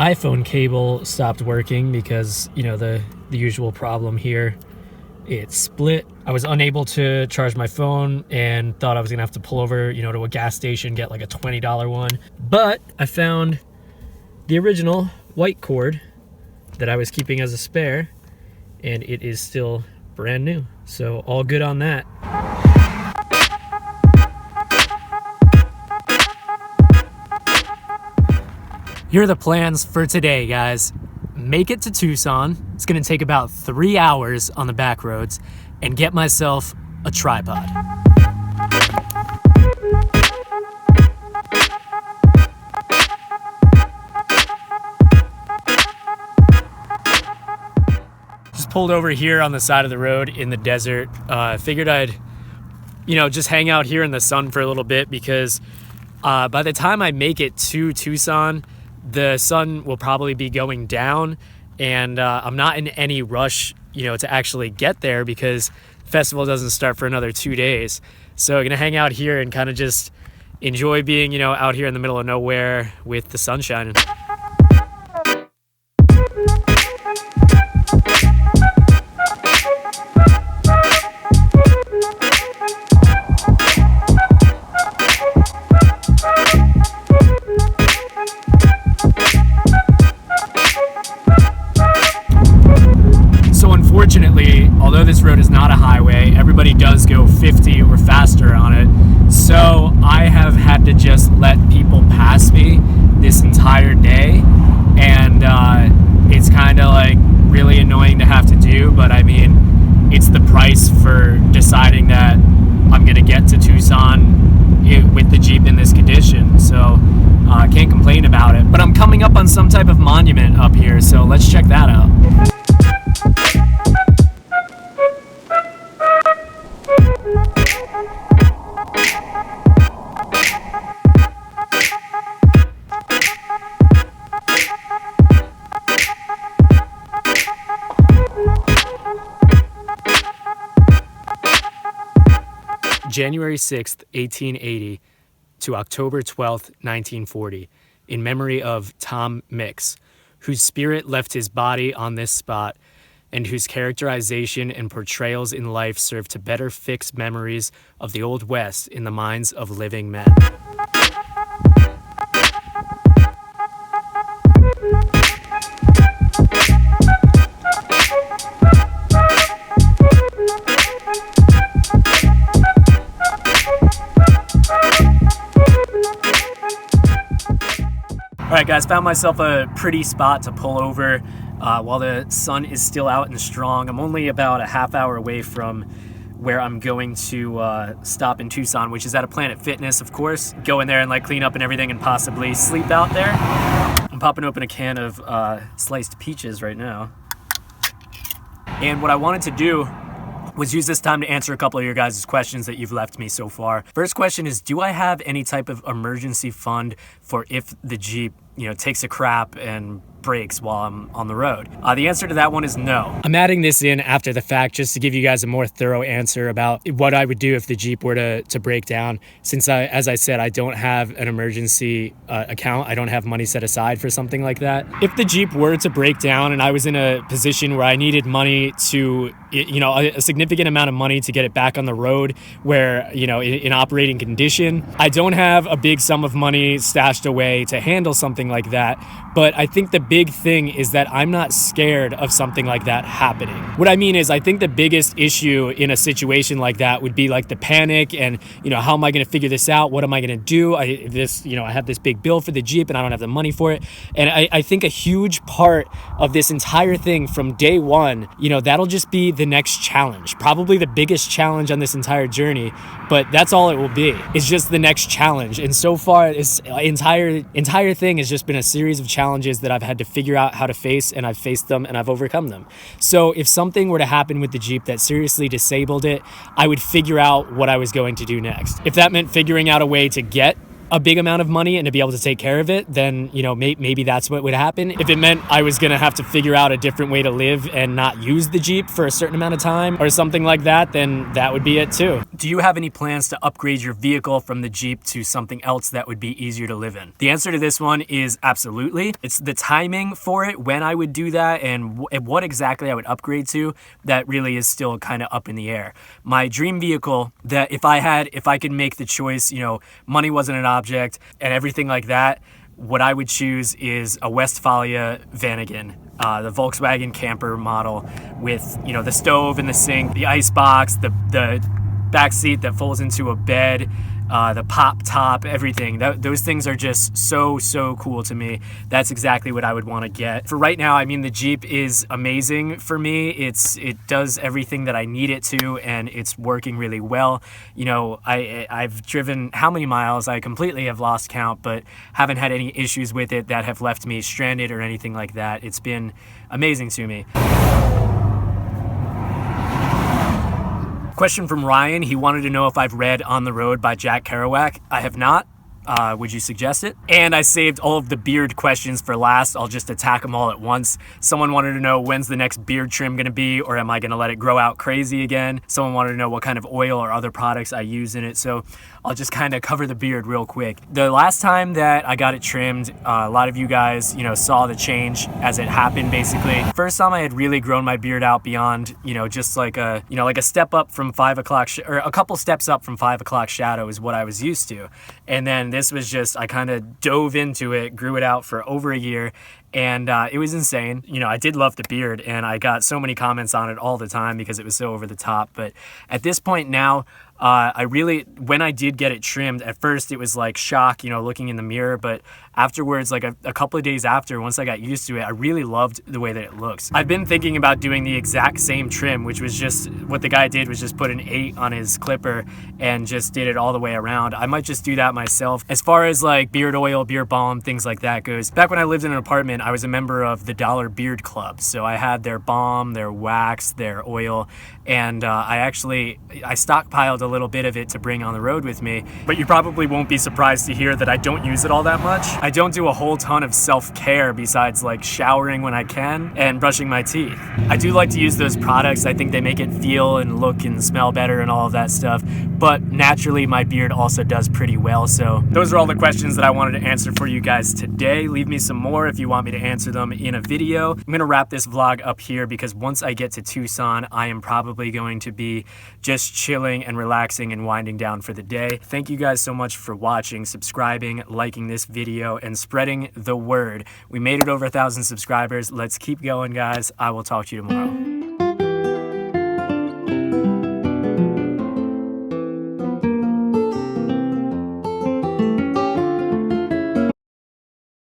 iPhone cable stopped working because, you know, the usual problem here. It split. I was unable to charge my phone and thought I was gonna have to pull over, you know, to a gas station, get like a $20 one. But I found the original white cord that I was keeping as a spare, and it is still brand new. So all good on that. Here are the plans for today, guys. Make it to Tucson. It's gonna take about 3 hours on the back roads, and get myself a tripod. Just pulled over here on the side of the road in the desert. Figured I'd, you know, just hang out here in the sun for a little bit because by the time I make it to Tucson, the sun will probably be going down, and I'm not in any rush, you know, to actually get there because the festival doesn't start for another 2 days. So I'm gonna hang out here and kind of just enjoy being, you know, out here in the middle of nowhere with the sun shining. Unfortunately, although this road is not a highway, everybody does go 50 or faster on it. So I have had to just let people pass me this entire day. And it's kind of like really annoying to have to do, but I mean, it's the price for deciding that I'm going to get to Tucson with the Jeep in this condition. So I can't complain about it. But I'm coming up on some type of monument up here, so let's check that out. January 6th, 1880 to October 12th, 1940, in memory of Tom Mix, whose spirit left his body on this spot and whose characterization and portrayals in life serve to better fix memories of the Old West in the minds of living men. All right, guys, found myself a pretty spot to pull over while the sun is still out and strong. I'm only about a half hour away from where I'm going to stop in Tucson, which is at a Planet Fitness, of course. Go in there and like clean up and everything and possibly sleep out there. I'm popping open a can of sliced peaches right now. And what I wanted to do was use this time to answer a couple of your guys' questions that you've left me so far. First question is, do I have any type of emergency fund for if the Jeep, you know, takes a crap and breaks while I'm on the road? The answer to that one is no. I'm adding this in after the fact just to give you guys a more thorough answer about what I would do if the Jeep were to break down. Since as I said, I don't have an emergency account. I don't have money set aside for something like that. If the Jeep were to break down and I was in a position where I needed money to, you know, a significant amount of money to get it back on the road where, you know, in operating condition, I don't have a big sum of money stashed away to handle something like that. But I think the big thing is that I'm not scared of something like that happening. What I mean is, I think the biggest issue in a situation like that would be like the panic and, you know, how am I going to figure this out? What am I going to do? I have this big bill for the Jeep and I don't have the money for it. And I think a huge part of this entire thing from day one, you know, that'll just be the next challenge, probably the biggest challenge on this entire journey, but that's all it will be. It's just the next challenge. And so far, this entire thing has just been a series of challenges that I've had to figure out how to face, and I've faced them and I've overcome them. So if something were to happen with the Jeep that seriously disabled it, I would figure out what I was going to do next. If that meant figuring out a way to get a big amount of money and to be able to take care of it, then, you know, maybe that's what would happen. If it meant I was gonna have to figure out a different way to live and not use the Jeep for a certain amount of time or something like that, then that would be it too. Do you have any plans to upgrade your vehicle from the Jeep to something else that would be easier to live in? The answer to this one is absolutely. It's the timing for it, when I would do that and what exactly I would upgrade to, that really is still kind of up in the air. My dream vehicle, that if I could make the choice, you know, money wasn't an object and everything like that, what I would choose is a Westfalia Vanagon, the Volkswagen camper model with, you know, the stove and the sink, the ice box, the back seat that folds into a bed, the pop top, everything. Those things are just so cool to me. That's exactly what I would want to get. For right now, I mean, the Jeep is amazing for me. It does everything that I need it to, and it's working really well. You know, I've driven how many miles? I completely have lost count, but haven't had any issues with it that have left me stranded or anything like that. It's been amazing to me. Question from Ryan. He wanted to know if I've read On the Road by Jack Kerouac. I have not. Would you suggest it? And I saved all of the beard questions for last. I'll just attack them all at once. Someone wanted to know, when's the next beard trim going to be, or am I going to let it grow out crazy again? Someone wanted to know what kind of oil or other products I use in it. So I'll just kind of cover the beard real quick. The last time that I got it trimmed, a lot of you guys, you know, saw the change as it happened, basically. First time I had really grown my beard out beyond, you know, just like a step up from 5 o'clock, or a couple steps up from 5 o'clock shadow is what I was used to. And then this was just, I kind of dove into it, grew it out for over a year, and it was insane. You know, I did love the beard, and I got so many comments on it all the time because it was so over the top. But at this point now, when I did get it trimmed, at first it was like shock, you know, looking in the mirror, but afterwards, like a couple of days after, once I got used to it, I really loved the way that it looks. I've been thinking about doing the exact same trim, which was just, what the guy did was just put an 8 on his clipper and just did it all the way around. I might just do that myself. As far as like beard oil, beard balm, things like that goes, back when I lived in an apartment, I was a member of the Dollar Beard Club. So I had their balm, their wax, their oil, and I stockpiled a little bit of it to bring on the road with me. But you probably won't be surprised to hear that I don't use it all that much. I don't do a whole ton of self-care besides like showering when I can and brushing my teeth. I do like to use those products. I think they make it feel and look and smell better and all of that stuff. But naturally, my beard also does pretty well. So those are all the questions that I wanted to answer for you guys today. Leave me some more if you want me to answer them in a video. I'm gonna wrap this vlog up here because once I get to Tucson, I am probably going to be just chilling and relaxing and winding down for the day. Thank you guys so much for watching, subscribing, liking this video, and spreading the word. We made it over 1,000 subscribers. Let's keep going, guys. I will talk to you tomorrow.